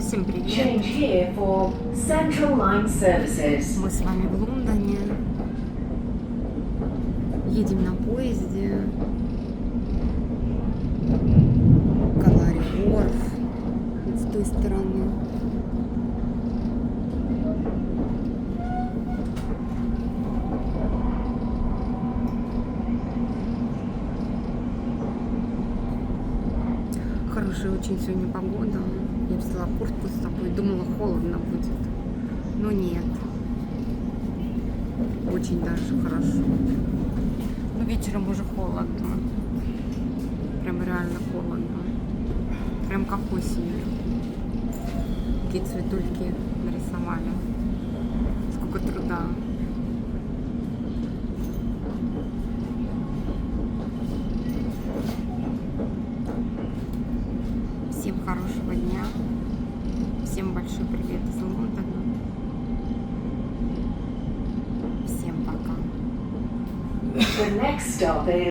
Всем привет! Change here for Central Line services. Мы с вами в Лондоне. Едем на поезде. Город. С той стороны. Хорошая очень сегодня погода. Я взяла куртку с собой, думала, холодно будет, но нет. Очень даже хорошо. Но вечером уже холодно. Прям реально холодно. Прям как осенью. Какие цветульки нарисовали. Сколько труда. Всем хорошего дня. Всем большой привет из Лондона. Всем пока. The next stop is